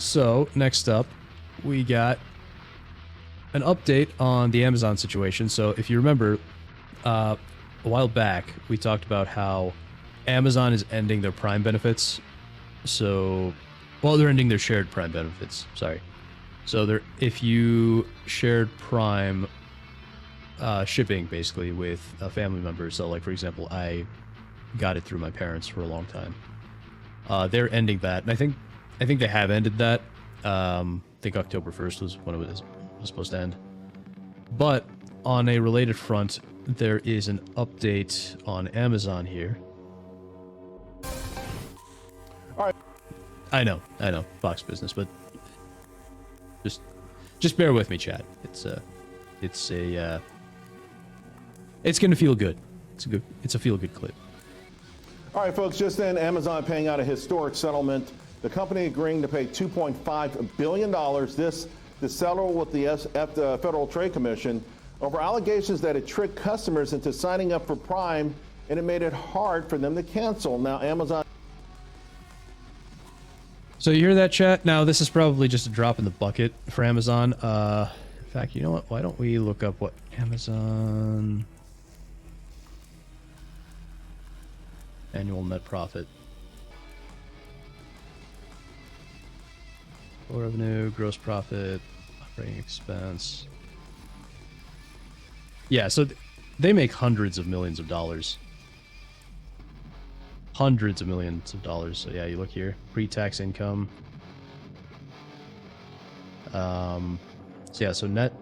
So, next up, we got an update on the Amazon situation. So, if you remember, a while back, we talked about how Amazon is ending their Prime benefits. So, well, they're ending their shared Prime benefits. Sorry. So, if you shared Prime shipping, basically, with a family member, so, like, for example, I got it through my parents for a long time. They're ending that, and I think they have ended that. I think October 1st was when it was supposed to end. But on a related front, there is an update on Amazon here. All right. I know, Fox Business, but just bear with me, chat. It's gonna feel good. It's a feel good clip. All right, folks, just then, Amazon paying out a historic settlement. The company agreeing to pay $2.5 billion to settle with the Federal Trade Commission over allegations that it tricked customers into signing up for Prime, and it made it hard for them to cancel. Now, Amazon... So you hear that, chat? Now, this is probably just a drop in the bucket for Amazon. In fact, you know what? Why don't we look up what Amazon... annual net profit. Total revenue, gross profit, operating expense. Yeah, so they make hundreds of millions of dollars. Hundreds of millions of dollars. So yeah, you look here, pre-tax income. So yeah, so net,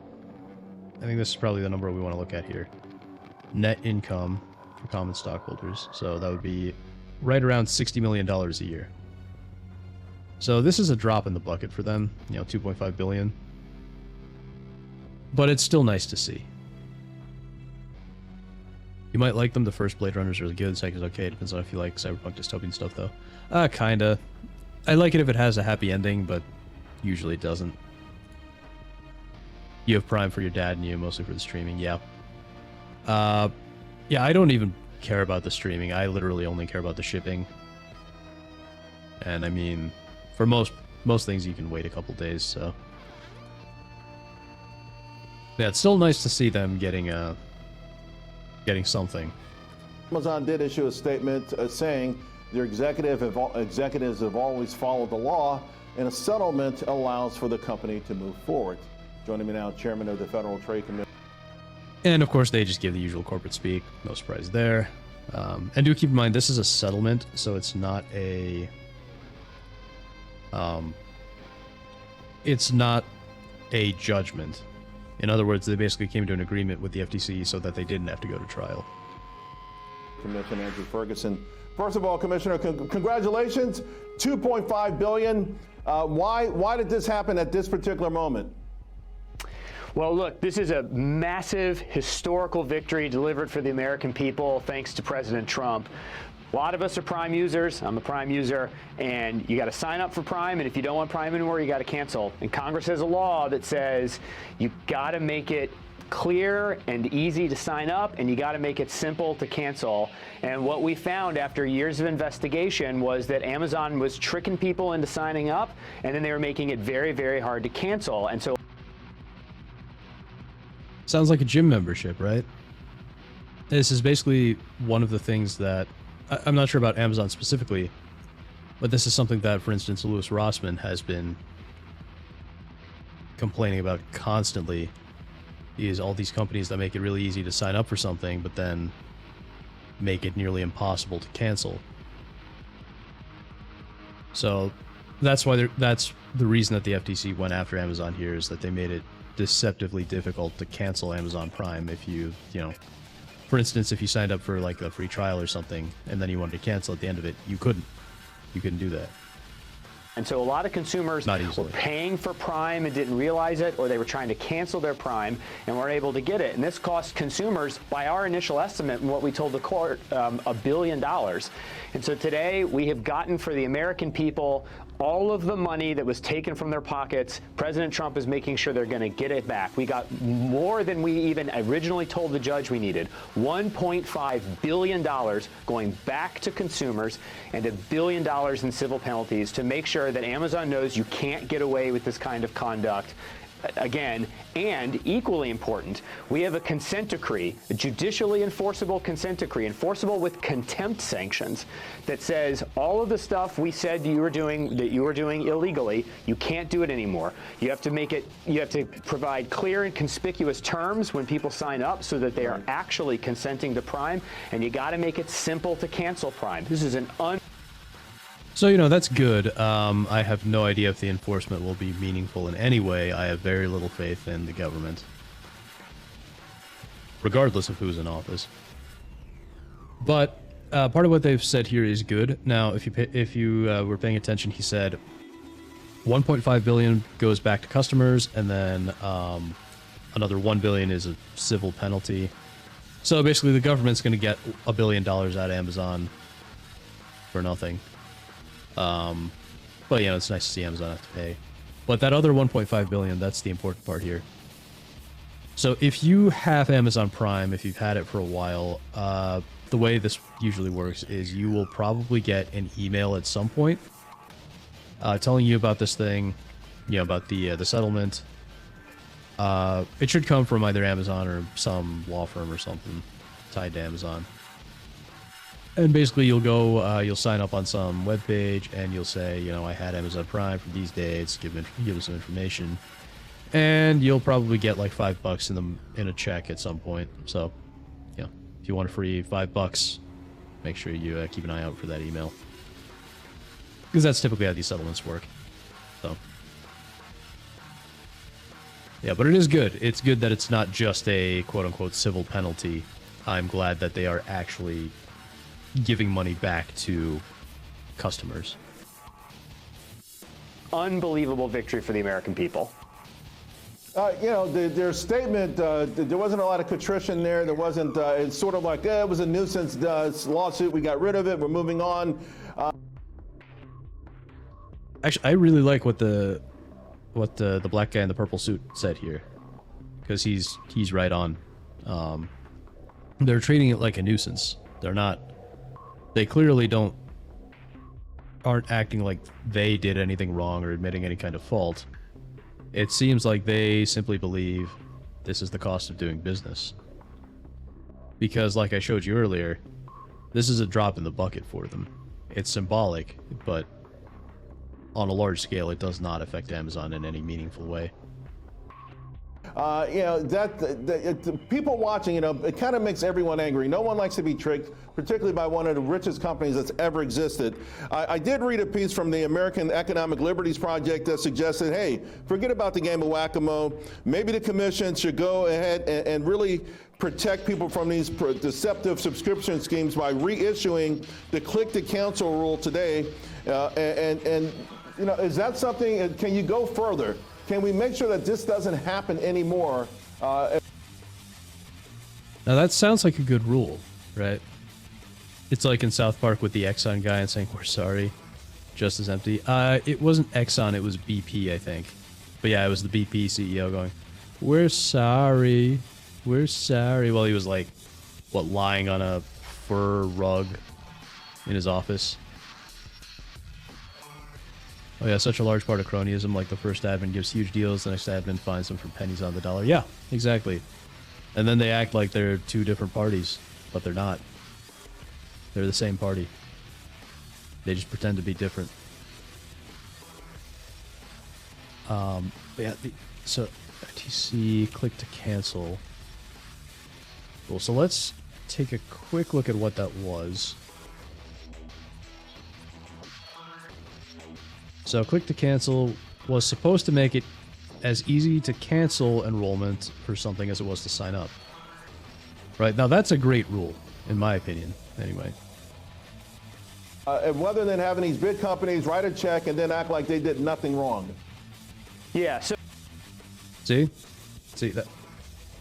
I think this is probably the number we want to look at here. Net income for common stockholders. So that would be right around $60 million a year. So this is a drop in the bucket for them, you know, 2.5 billion. But it's still nice to see. You might like them. The first Blade Runner is really good. The second is okay. Depends on if you like cyberpunk dystopian stuff, though. Kinda. I like it if it has a happy ending, but usually it doesn't. You have Prime for your dad and you mostly for the streaming, yeah. Yeah, I don't even care about the streaming. I literally only care about the shipping. And I mean, for most things you can wait a couple days, so. Yeah, it's still nice to see them getting something. Amazon did issue a statement saying their executives have always followed the law, and a settlement allows for the company to move forward. Joining me now, Chairman of the Federal Trade Commission. And of course, they just give the usual corporate speak. No surprise there. And do keep in mind, this is a settlement, so it's not a... it's not a judgment. In other words, they basically came to an agreement with the FTC so that they didn't have to go to trial. Commissioner Andrew Ferguson. First of all, Commissioner, congratulations. $2.5 billion. Why did this happen at this particular moment? Well, look, this is a massive historical victory delivered for the American people thanks to President Trump. A lot of us are Prime users. I'm a Prime user, and you got to sign up for Prime, and if you don't want Prime anymore, you got to cancel. And Congress has a law that says you got to make it clear and easy to sign up, and you got to make it simple to cancel. And what we found after years of investigation was that Amazon was tricking people into signing up, and then they were making it very, very hard to cancel. And so sounds like a gym membership, right? This is basically one of the things that I'm not sure about Amazon specifically, but this is something that, for instance, Louis Rossmann has been complaining about constantly. Is all these companies that make it really easy to sign up for something, but then make it nearly impossible to cancel. So that's why that's the reason that the FTC went after Amazon here, is that they made it deceptively difficult to cancel Amazon Prime. If you know, for instance, if you signed up for like a free trial or something and then you wanted to cancel at the end of it, you couldn't do that. And so a lot of consumers were paying for Prime and didn't realize it, or they were trying to cancel their Prime and weren't able to get it. And this cost consumers, by our initial estimate and what we told the court, $1 billion. And so today we have gotten for the American people all of the money that was taken from their pockets, President Trump is making sure they're going to get it back. We got more than we even originally told the judge we needed. $1.5 billion going back to consumers and $1 billion in civil penalties to make sure that Amazon knows you can't get away with this kind of conduct again. And equally important, we have a consent decree, a judicially enforceable consent decree, enforceable with contempt sanctions, that says all of the stuff we said you were doing, that you were doing illegally, you can't do it anymore. You have to make it, you have to provide clear and conspicuous terms when people sign up so that they are actually consenting to Prime, and you got to make it simple to cancel Prime. This is an So, you know, that's good. I have no idea if the enforcement will be meaningful in any way. I have very little faith in the government, regardless of who's in office. But part of what they've said here is good. Now, if you were paying attention, he said 1.5 billion goes back to customers, and then another 1 billion is a civil penalty. So basically, the government's going to get $1 billion out of Amazon for nothing. But, you know, it's nice to see Amazon have to pay. But that other 1.5 billion, that's the important part here. So if you have Amazon Prime, if you've had it for a while, the way this usually works is you will probably get an email at some point telling you about this thing, you know, about the settlement. It should come from either Amazon or some law firm or something tied to Amazon. And basically, you'll go, you'll sign up on some web page, and you'll say, you know, I had Amazon Prime for these dates. Give us some information, and you'll probably get like $5 in a check at some point. So, you know, if you want a free $5, make sure you keep an eye out for that email, because that's typically how these settlements work. So, yeah, but it is good. It's good that it's not just a quote-unquote civil penalty. I'm glad that they are actually giving money back to customers. unbelievable victory for the American people. You know, their statement, there wasn't a lot of contrition there. There wasn't, it's sort of like, it was a nuisance lawsuit. We got rid of it. We're moving on. Actually, I really like what the black guy in the purple suit said here, because he's right on. They're treating it like a nuisance. They're not. They clearly aren't acting like they did anything wrong or admitting any kind of fault. It seems like they simply believe this is the cost of doing business. Because, like I showed you earlier, this is a drop in the bucket for them. It's symbolic, but on a large scale, it does not affect Amazon in any meaningful way. You know, people watching, you know, it kind of makes everyone angry. No one likes to be tricked, particularly by one of the richest companies that's ever existed. I did read a piece from the American Economic Liberties Project that suggested, hey, forget about the game of whack-a-mole. Maybe the commission should go ahead and really protect people from these deceptive subscription schemes by reissuing the click-to-cancel rule today. And you know, is that something, can you go further? Can we make sure that this doesn't happen anymore? Now that sounds like a good rule, right? It's like in South Park with the Exxon guy and saying, we're sorry, just as empty. It wasn't Exxon, it was BP, I think. But yeah, it was the BP CEO going, we're sorry, while he was like, what, lying on a fur rug in his office. Oh yeah, such a large part of cronyism, like the first admin gives huge deals, the next admin finds them for pennies on the dollar. Yeah, exactly. And then they act like they're two different parties, but they're not. They're the same party. They just pretend to be different. But yeah, so FTC, click to cancel. Cool, so let's take a quick look at what that was. So click to cancel was supposed to make it as easy to cancel enrollment for something as it was to sign up. Right, now that's a great rule, in my opinion, anyway. And rather than having these big companies write a check and then act like they did nothing wrong. Yeah, so See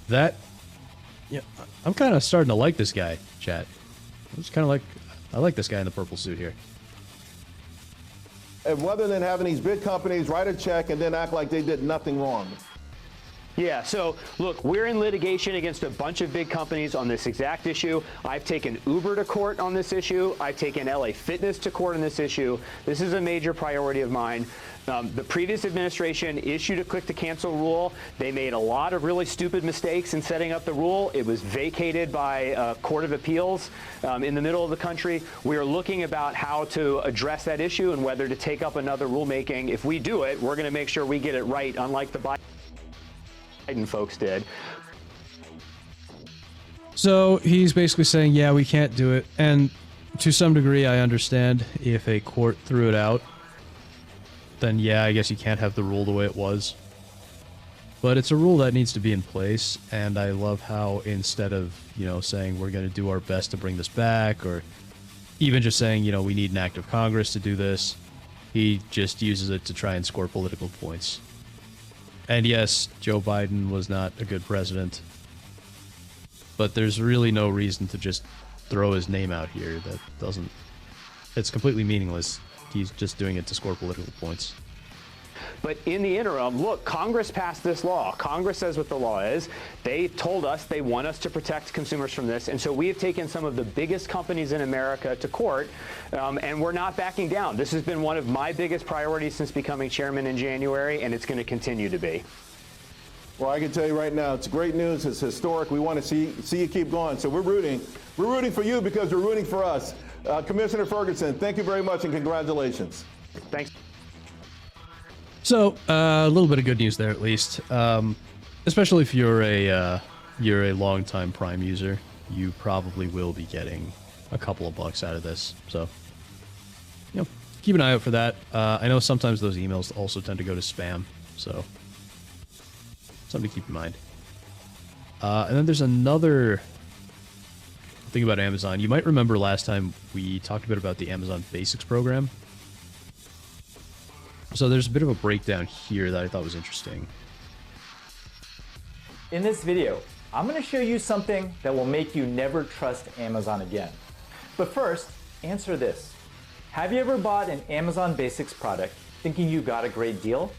that yeah, I'm kind of starting to like this guy, chat. I'm just kind of like, I like this guy in the purple suit here. and rather than having these big companies write a check and then act like they did nothing wrong. Yeah, so look, we're in litigation against a bunch of big companies on this exact issue. I've taken Uber to court on this issue. I've taken LA Fitness to court on this issue. This is a major priority of mine. The previous administration issued a click to cancel rule. They made a lot of really stupid mistakes in setting up the rule. It was vacated by a court of appeals in the middle of the country. We are looking about how to address that issue and whether to take up another rulemaking. If we do it, we're going to make sure we get it right, unlike the Biden folks did. So he's basically saying, yeah, we can't do it. And to some degree, I understand if a court threw it out, then yeah, I guess you can't have the rule the way it was. But it's a rule that needs to be in place, and I love how instead of, saying we're going to do our best to bring this back, or even just saying, we need an act of Congress to do this, he just uses it to try and score political points. And yes, Joe Biden was not a good president, but there's really no reason to just throw his name out here. It's completely meaningless. He's just doing it to score political points. But in the interim, look, Congress passed this law. Congress says what the law is. They told us they want us to protect consumers from this. And so we have taken some of the biggest companies in America to court, and we're not backing down. This has been one of my biggest priorities since becoming chairman in January, and it's going to continue to be. Well, I can tell you right now, it's great news. It's historic. We want to see you keep going. So we're rooting. We're rooting for you because you're rooting for us. Commissioner Ferguson, thank you very much and congratulations. Thanks. So a little bit of good news there, at least. Especially if you're a longtime Prime user, you probably will be getting a couple of bucks out of this. So, keep an eye out for that. I know sometimes those emails also tend to go to spam, so something to keep in mind. And then there's another thing about Amazon. You might remember last time we talked a bit about the Amazon Basics program. So there's a bit of a breakdown here that I thought was interesting. In this video, I'm going to show you something that will make you never trust Amazon again. But first, answer this. Have you ever bought an Amazon Basics product thinking you got a great deal?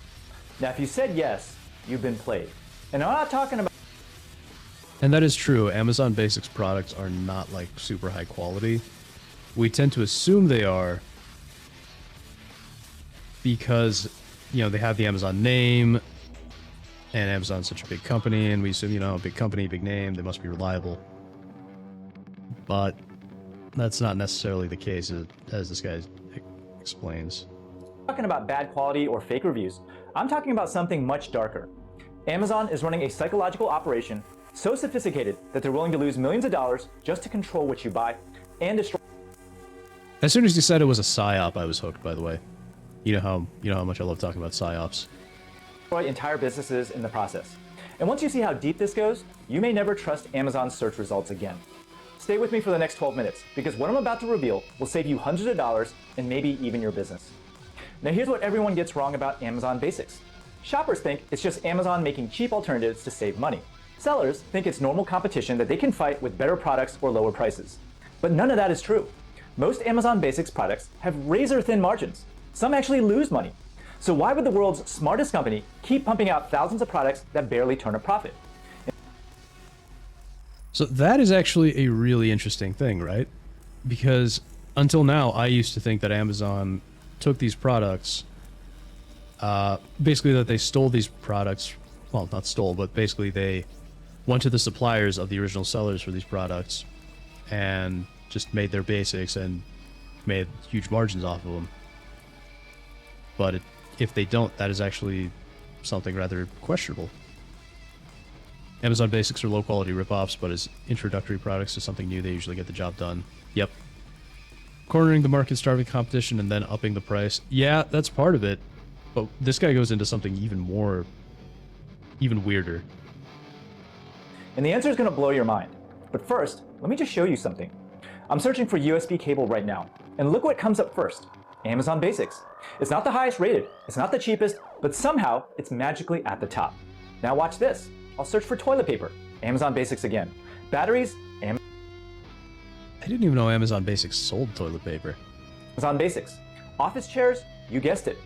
Now, if you said yes, you've been played. And I'm not talking about... And that is true. Amazon Basics products are not like super high quality. We tend to assume they are because, they have the Amazon name, and Amazon's such a big company, and we assume, big company, big name, they must be reliable. But that's not necessarily the case, as this guy explains. Talking about bad quality or fake reviews. I'm talking about something much darker. Amazon is running a psychological operation so sophisticated that they're willing to lose millions of dollars just to control what you buy and destroy. As soon as you said it was a psyop, I was hooked, by the way. You know how much I love talking about psyops. Entire businesses in the process. And once you see how deep this goes, you may never trust Amazon's search results again. Stay with me for the next 12 minutes, because what I'm about to reveal will save you hundreds of dollars and maybe even your business. Now here's what everyone gets wrong about Amazon Basics. Shoppers think it's just Amazon making cheap alternatives to save money. Sellers think it's normal competition that they can fight with better products or lower prices. But none of that is true. Most Amazon Basics products have razor-thin margins. Some actually lose money. So why would the world's smartest company keep pumping out thousands of products that barely turn a profit? So that is actually a really interesting thing, right? Because until now, I used to think that Amazon took these products, basically that they stole these products, well, not stole, but basically they went to the suppliers of the original sellers for these products and just made their basics and made huge margins off of them. But if they don't, that is actually something rather questionable. Amazon Basics are low-quality rip-offs, but as introductory products to something new, they usually get the job done. Yep. Cornering the market, starving competition, and then upping the price. Yeah, that's part of it. But this guy goes into something even weirder. And the answer is going to blow your mind. But first, let me just show you something. I'm searching for USB cable right now. And look what comes up first. Amazon Basics. It's not the highest rated, it's not the cheapest, but somehow it's magically at the top. Now watch this. I'll search for toilet paper. Amazon Basics again. Batteries, I didn't even know Amazon Basics sold toilet paper. Amazon Basics. Office chairs, You guessed it.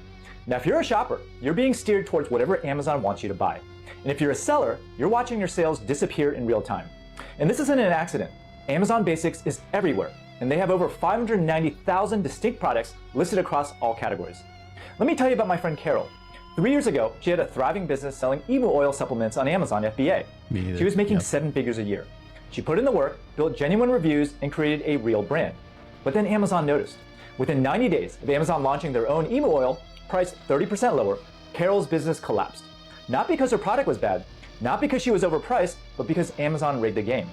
Now, if you're a shopper, you're being steered towards whatever Amazon wants you to buy. And if you're a seller, you're watching your sales disappear in real time. And this isn't an accident. Amazon Basics is everywhere, and they have over 590,000 distinct products listed across all categories. Let me tell you about my friend Carol. 3 years ago, she had a thriving business selling emu oil supplements on Amazon FBA. Me neither. She was making Yep. 7 figures a year. She put in the work, built genuine reviews, and created a real brand. But then Amazon noticed. Within 90 days of Amazon launching their own emu oil, priced 30% lower, Carol's business collapsed. Not because her product was bad, not because she was overpriced, but because Amazon rigged the game.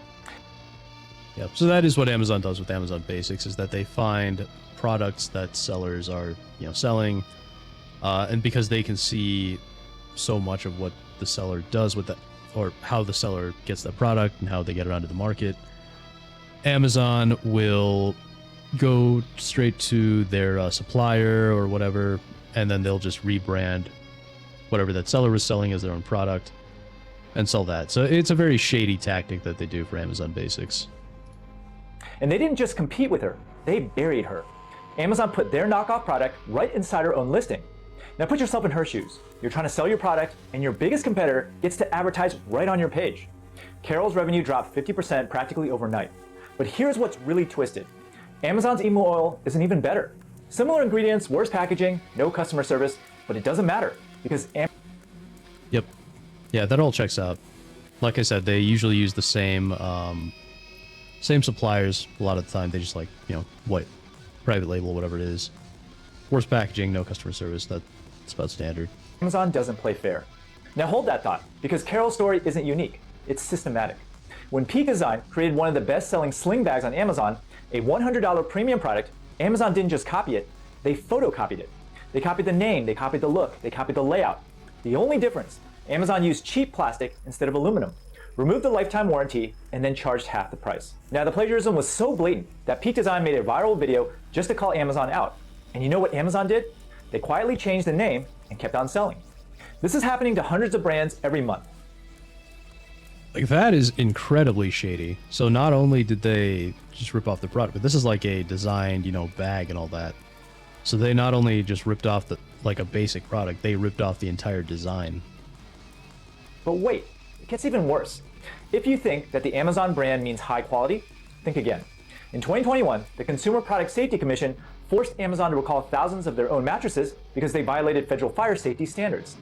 Yep. So that is what Amazon does with Amazon Basics, is that they find products that sellers are, selling, and because they can see so much of what the seller does with that, or how the seller gets that product and how they get it onto the market, Amazon will go straight to their supplier or whatever, and then they'll just rebrand whatever that seller was selling as their own product and sell that. So it's a very shady tactic that they do for Amazon Basics. And they didn't just compete with her, they buried her. Amazon put their knockoff product right inside her own listing. Now put yourself in her shoes. You're trying to sell your product, and your biggest competitor gets to advertise right on your page. Carol's revenue dropped 50% practically overnight. But here's what's really twisted. Amazon's emu oil isn't even better. Similar ingredients, worse packaging, no customer service, but it doesn't matter because Yep. Yeah, that all checks out. Like I said, they usually use the same suppliers. A lot of the time, they just what private label, whatever it is. Worse packaging, no customer service. That's about standard. Amazon doesn't play fair. Now hold that thought, because Carol's story isn't unique. It's systematic. When Peak Design created one of the best-selling sling bags on Amazon, a $100 premium product, Amazon didn't just copy it, they photocopied it. They copied the name, they copied the look, they copied the layout. The only difference, Amazon used cheap plastic instead of aluminum, removed the lifetime warranty, and then charged half the price. Now the plagiarism was so blatant that Peak Design made a viral video just to call Amazon out. And you know what Amazon did? They quietly changed the name and kept on selling. This is happening to hundreds of brands every month. Like, that is incredibly shady. So not only did they just rip off the product, but this is like a designed, bag and all that. So they not only just ripped off a basic product, they ripped off the entire design. But wait, it gets even worse. If you think that the Amazon brand means high quality, think again. In 2021, the Consumer Product Safety Commission forced Amazon to recall thousands of their own mattresses because they violated federal fire safety standards.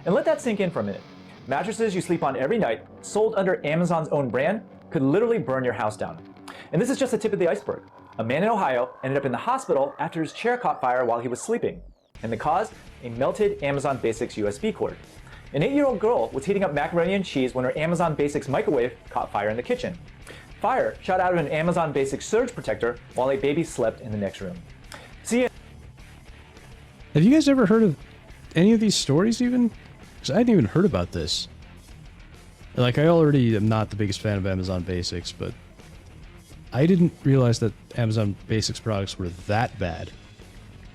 And let that sink in for a minute. Mattresses you sleep on every night, sold under Amazon's own brand, could literally burn your house down. And this is just the tip of the iceberg. A man in Ohio ended up in the hospital after his chair caught fire while he was sleeping. And the cause? A melted Amazon Basics USB cord. An 8-year-old girl was heating up macaroni and cheese when her Amazon Basics microwave caught fire in the kitchen. Fire shot out of an Amazon Basics surge protector while a baby slept in the next room. Have you guys ever heard of any of these stories even? Because I hadn't even heard about this. Like, I already am not the biggest fan of Amazon Basics, but I didn't realize that Amazon Basics products were that bad.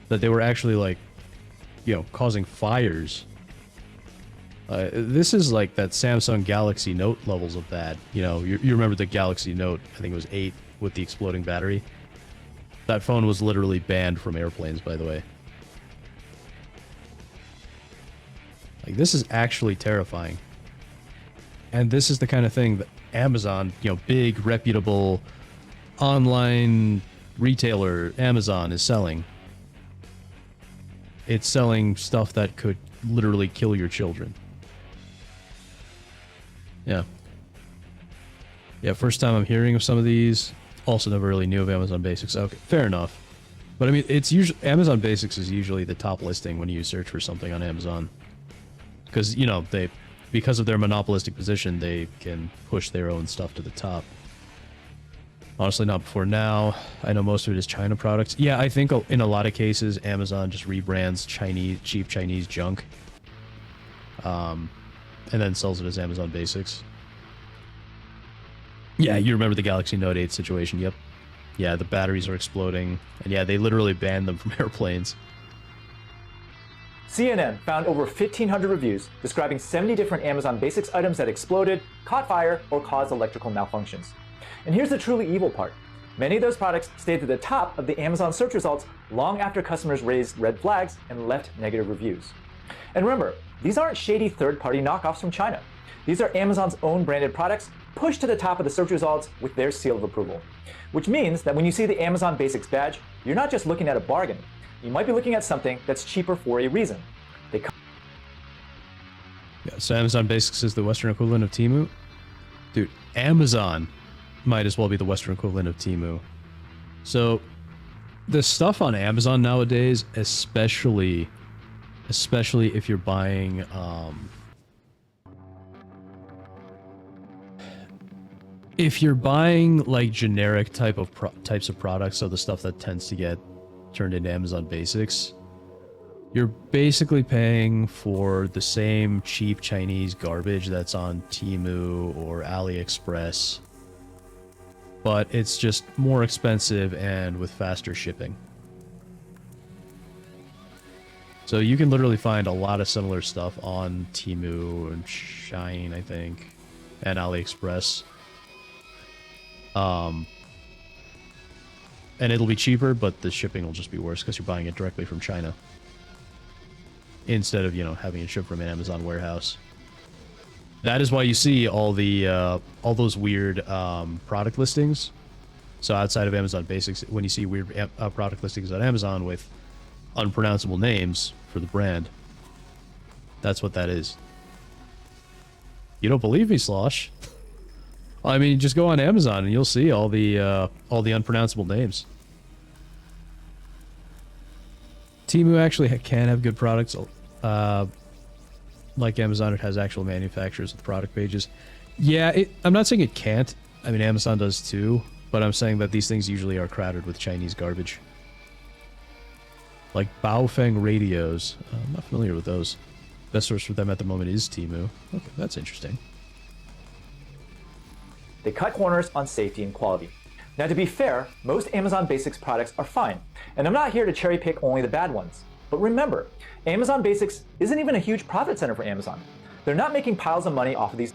That they were actually, causing fires. This is like that Samsung Galaxy Note levels of bad. You remember the Galaxy Note, I think it was 8, with the exploding battery? That phone was literally banned from airplanes, by the way. Like, this is actually terrifying. And this is the kind of thing that Amazon, big, reputable, online retailer Amazon is selling. It's selling stuff that could literally kill your children. Yeah. Yeah, first time I'm hearing of some of these. Also never really knew of Amazon Basics. Okay, fair enough. But I mean, it's usually Amazon Basics is usually the top listing when you search for something on Amazon. Because, because of their monopolistic position, they can push their own stuff to the top. Honestly, not before now. I know most of it is China products. Yeah, I think in a lot of cases, Amazon just rebrands cheap Chinese junk. And then sells it as Amazon Basics. Yeah, you remember the Galaxy Note 8 situation, yep. Yeah, the batteries are exploding. And yeah, they literally banned them from airplanes. CNN found over 1,500 reviews describing 70 different Amazon Basics items that exploded, caught fire, or caused electrical malfunctions. And here's the truly evil part. Many of those products stayed at the top of the Amazon search results long after customers raised red flags and left negative reviews. And remember, these aren't shady third-party knockoffs from China. These are Amazon's own branded products pushed to the top of the search results with their seal of approval. Which means that when you see the Amazon Basics badge, you're not just looking at a bargain. You might be looking at something that's cheaper for a reason. Yeah, so Amazon Basics is the Western equivalent of Temu? Dude, Amazon might as well be the Western equivalent of Temu. So, the stuff on Amazon nowadays, especially if you're buying, like generic types of products, so the stuff that tends to get turned into Amazon Basics, you're basically paying for the same cheap Chinese garbage that's on Temu or AliExpress, but it's just more expensive and with faster shipping. So you can literally find a lot of similar stuff on Temu and Shein, I think, and AliExpress. And it'll be cheaper, but the shipping will just be worse because you're buying it directly from China, instead of, having it shipped from an Amazon warehouse. That is why you see all those weird product listings. So outside of Amazon Basics, when you see weird product listings on Amazon with unpronounceable names for the brand, that's what that is. You don't believe me, Slosh? I mean, just go on Amazon and you'll see all the unpronounceable names. Temu actually can have good products. Like Amazon, it has actual manufacturers with product pages. Yeah, I'm not saying it can't. I mean, Amazon does too, but I'm saying that these things usually are crowded with Chinese garbage. Like Baofeng radios. I'm not familiar with those. Best source for them at the moment is Temu. Okay, that's interesting. They cut corners on safety and quality. Now, to be fair, most Amazon Basics products are fine, and I'm not here to cherry pick only the bad ones. But remember, Amazon Basics isn't even a huge profit center for Amazon. They're not making piles of money off of these.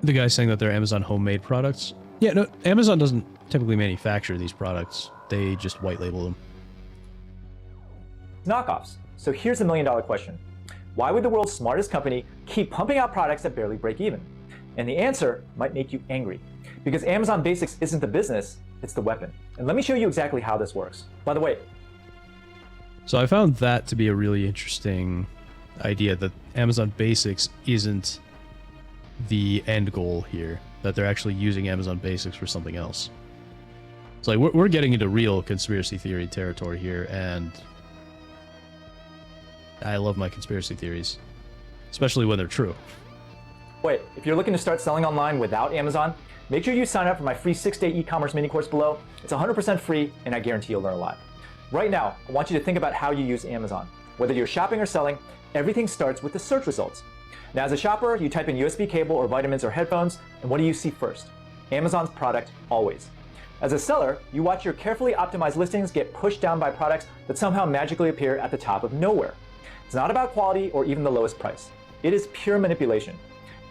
The guy saying that they're Amazon homemade products? Yeah, no, Amazon doesn't typically manufacture these products. They just white label them. Knockoffs. So here's the million-dollar question. Why would the world's smartest company keep pumping out products that barely break even? And the answer might make you angry. Because Amazon Basics isn't the business, it's the weapon. And let me show you exactly how this works. By the way, so I found that to be a really interesting idea, that Amazon Basics isn't the end goal here, that they're actually using Amazon Basics for something else. It's like we're getting into real conspiracy theory territory here, and I love my conspiracy theories, especially when they're true. wait, if you're looking to start selling online without Amazon, make sure you sign up for my free 6-day e-commerce mini course below. It's 100% free, and I guarantee you'll learn a lot. Right now, I want you to think about how you use Amazon. Whether you're shopping or selling, everything starts with the search results. Now, as a shopper, you type in USB cable or vitamins or headphones, and what do you see first? Amazon's product, always. As a seller, you watch your carefully optimized listings get pushed down by products that somehow magically appear at the top of nowhere. It's not about quality or even the lowest price. It is pure manipulation.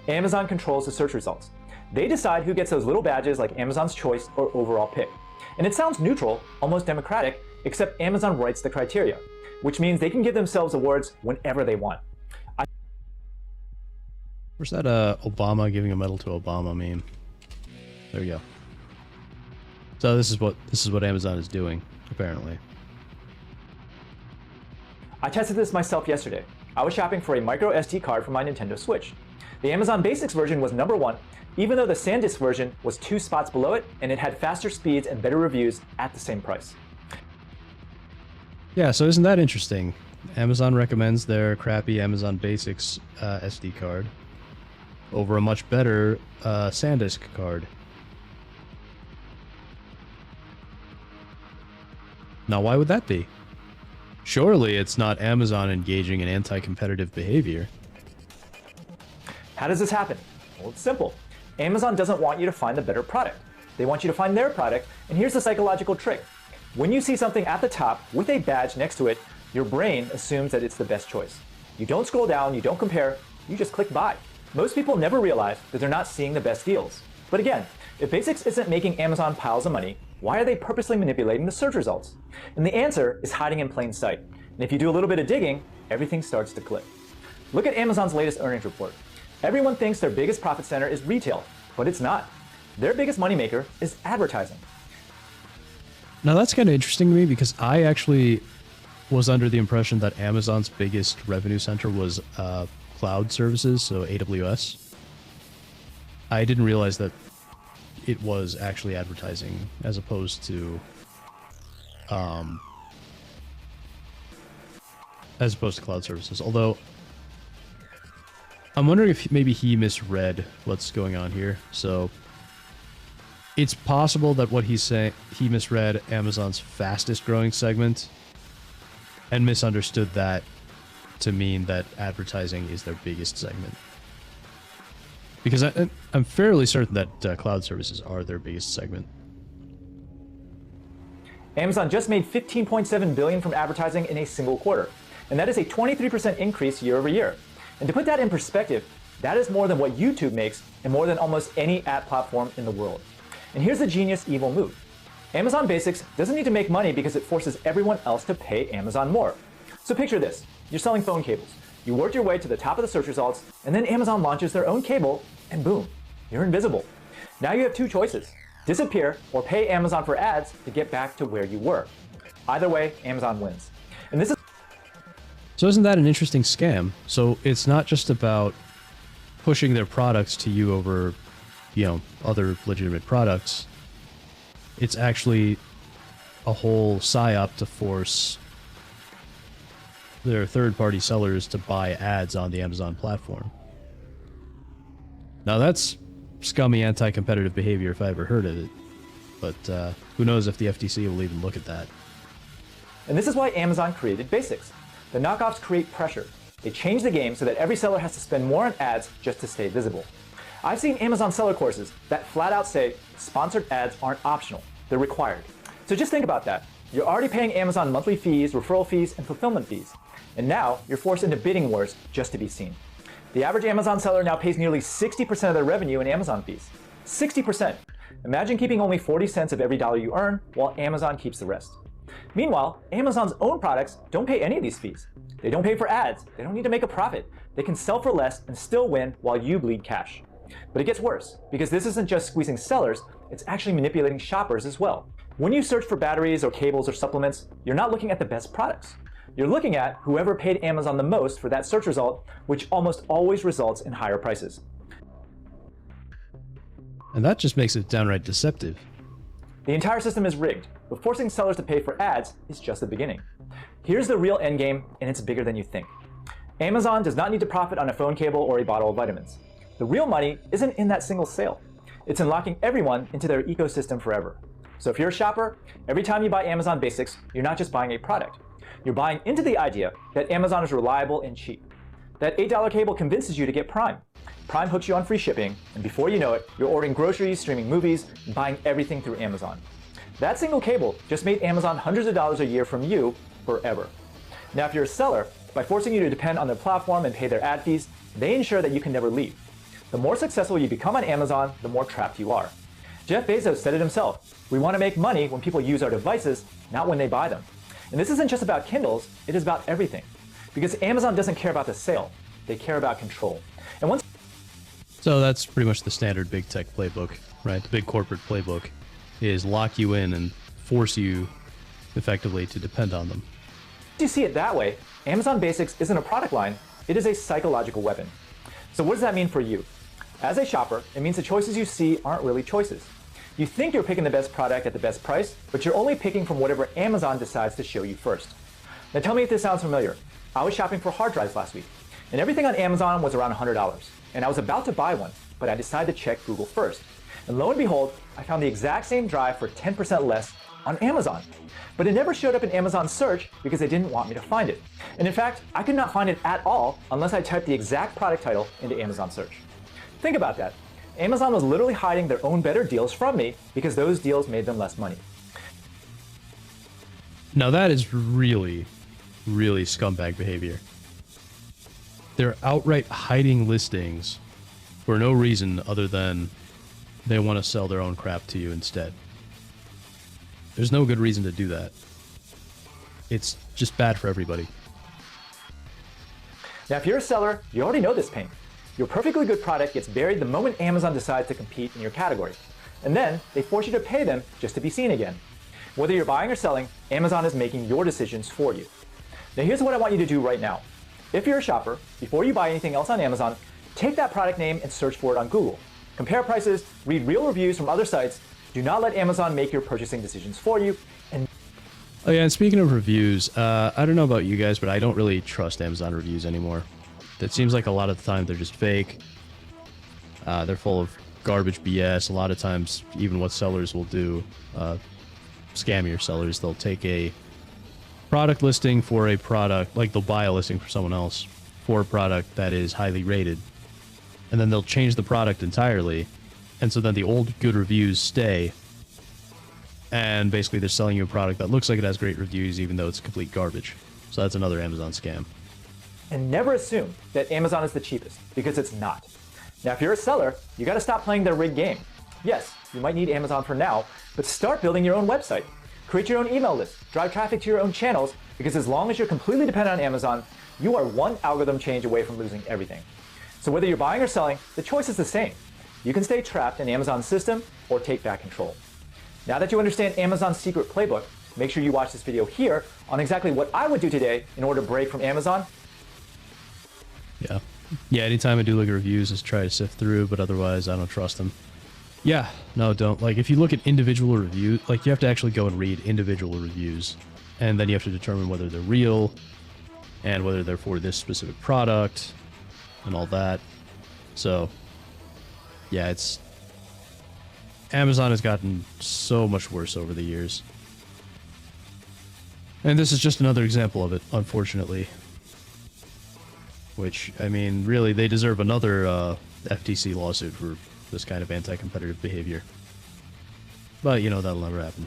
Amazon controls the search results. They decide who gets those little badges like Amazon's Choice or Overall Pick. And it sounds neutral, almost democratic, except Amazon writes the criteria, which means they can give themselves awards whenever they want. Where's that Obama giving a medal to Obama meme? There we go. So this is what Amazon is doing, apparently. I tested this myself yesterday. I was shopping for a micro SD card for my Nintendo Switch. The Amazon Basics version was #1, even though the SanDisk version was 2 spots below it, and it had faster speeds and better reviews at the same price. Yeah, so isn't that interesting? Amazon recommends their crappy Amazon Basics SD card over a much better SanDisk card. Now, why would that be? Surely it's not Amazon engaging in anti-competitive behavior. How does this happen? Well, it's simple. Amazon doesn't want you to find the better product. They want you to find their product, and here's the psychological trick. When you see something at the top with a badge next to it, your brain assumes that it's the best choice. You don't scroll down, you don't compare, you just click buy. Most people never realize that they're not seeing the best deals. But again, if Basics isn't making Amazon piles of money, why are they purposely manipulating the search results? And the answer is hiding in plain sight. And if you do a little bit of digging, everything starts to click. Look at Amazon's latest earnings report. Everyone thinks their biggest profit center is retail, but it's not. Their biggest moneymaker is advertising. Now that's kind of interesting to me because I actually was under the impression that Amazon's biggest revenue center was cloud services, so AWS. I didn't realize that it was actually advertising as opposed to cloud services. Although I'm wondering if maybe he misread what's going on here. So it's possible that what he's saying, he misread Amazon's fastest growing segment and misunderstood that to mean that advertising is their biggest segment. Because I'm fairly certain that cloud services are their biggest segment. Amazon just made $15.7 billion from advertising in a single quarter, and that is a 23% increase year over year. And to put that in perspective, that is more than what YouTube makes and more than almost any ad platform in the world. And here's the genius evil move. Amazon Basics doesn't need to make money because it forces everyone else to pay Amazon more. So picture this, you're selling phone cables. You work your way to the top of the search results, and then Amazon launches their own cable, and boom, you're invisible. Now you have two choices, disappear or pay Amazon for ads to get back to where you were. Either way, Amazon wins. And this is So isn't that an interesting scam? So it's not just about pushing their products to you over, other legitimate products. It's actually a whole psyop to force their third-party sellers to buy ads on the Amazon platform. Now that's scummy anti-competitive behavior if I ever heard of it. But who knows if the FTC will even look at that. And this is why Amazon created Basics. The knockoffs create pressure. They change the game so that every seller has to spend more on ads just to stay visible. I've seen Amazon seller courses that flat out say sponsored ads aren't optional, they're required. So just think about that. You're already paying Amazon monthly fees, referral fees, and fulfillment fees. And now you're forced into bidding wars just to be seen. The average Amazon seller now pays nearly 60% of their revenue in Amazon fees. 60%. Imagine keeping only 40 cents of every dollar you earn while Amazon keeps the rest. Meanwhile, Amazon's own products don't pay any of these fees. They don't pay for ads. They don't need to make a profit. They can sell for less and still win while you bleed cash. But it gets worse, because this isn't just squeezing sellers, it's actually manipulating shoppers as well. When you search for batteries or cables or supplements, you're not looking at the best products. You're looking at whoever paid Amazon the most for that search result, which almost always results in higher prices. And that just makes it downright deceptive. The entire system is rigged, but forcing sellers to pay for ads is just the beginning. Here's the real endgame, and it's bigger than you think. Amazon does not need to profit on a phone cable or a bottle of vitamins. The real money isn't in that single sale. It's in locking everyone into their ecosystem forever. So if you're a shopper, every time you buy Amazon Basics, you're not just buying a product. You're buying into the idea that Amazon is reliable and cheap. That $8 cable convinces you to get Prime. Prime hooks you on free shipping, and before you know it, you're ordering groceries, streaming movies, and buying everything through Amazon. That single cable just made Amazon hundreds of dollars a year from you forever. Now, if you're a seller, by forcing you to depend on their platform and pay their ad fees, they ensure that you can never leave. The more successful you become on Amazon, the more trapped you are. Jeff Bezos said it himself. We want to make money when people use our devices, not when they buy them. And this isn't just about Kindles, it is about everything. Because Amazon doesn't care about the sale, they care about control. And once So that's pretty much the standard big tech playbook, right? The big corporate playbook is lock you in and force you effectively to depend on them. you see it that way, Amazon Basics isn't a product line, it is a psychological weapon. So what does that mean for you? As a shopper, it means the choices you see aren't really choices. You think you're picking the best product at the best price, but you're only picking from whatever Amazon decides to show you first. Now tell me if this sounds familiar. I was shopping for hard drives last week, and everything on Amazon was around $100. And I was about to buy one, but I decided to check Google first. And lo and behold, I found the exact same drive for 10% less on Amazon. But it never showed up in Amazon search because they didn't want me to find it. And in fact, I could not find it at all unless I typed the exact product title into Amazon search. Think about that. Amazon was literally hiding their own better deals from me because those deals made them less money. Now that is really, really scumbag behavior. They're outright hiding listings for no reason other than they want to sell their own crap to you instead. There's no good reason to do that. It's just bad for everybody. Now, if you're a seller, you already know this pain. Your perfectly good product gets buried the moment Amazon decides to compete in your category. And then they force you to pay them just to be seen again. Whether you're buying or selling, Amazon is making your decisions for you. Now, here's what I want you to do right now. If you're a shopper, before you buy anything else on Amazon, take that product name and search for it on Google. Compare prices, read real reviews from other sites. Do not let Amazon make your purchasing decisions for you. And Oh yeah, and speaking of reviews, I don't know about you guys, but I don't really trust Amazon reviews anymore. It seems like a lot of the time they're just fake. They're full of garbage BS. A lot of times, even what sellers will do, scammier sellers, they'll take a product listing for a product, like they'll buy a listing for someone else for a product that is highly rated, and then they'll change the product entirely, and so then the old good reviews stay, and basically they're selling you a product that looks like it has great reviews even though it's complete garbage. So that's another Amazon scam. And never assume that Amazon is the cheapest, because it's not. Now, if you're a seller, you gotta stop playing their rigged game. Yes, you might need Amazon for now, but start building your own website. Create your own email list, drive traffic to your own channels, because as long as you're completely dependent on Amazon, you are one algorithm change away from losing everything. So whether you're buying or selling, the choice is the same. You can stay trapped in Amazon's system or take back control. Now that you understand Amazon's secret playbook, make sure you watch this video here on exactly what I would do today in order to break from Amazon. Yeah, anytime I do look at reviews, just try to sift through, but otherwise I don't trust them. Yeah, no, don't. Like, if you look at individual reviews, like, you have to actually go and read individual reviews, and then you have to determine whether they're real, and whether they're for this specific product, and all that. So, yeah, it's... Amazon has gotten so much worse over the years. And this is just another example of it, unfortunately. Which, I mean, really, they deserve another FTC lawsuit for this kind of anti-competitive behavior. But, you know, that'll never happen.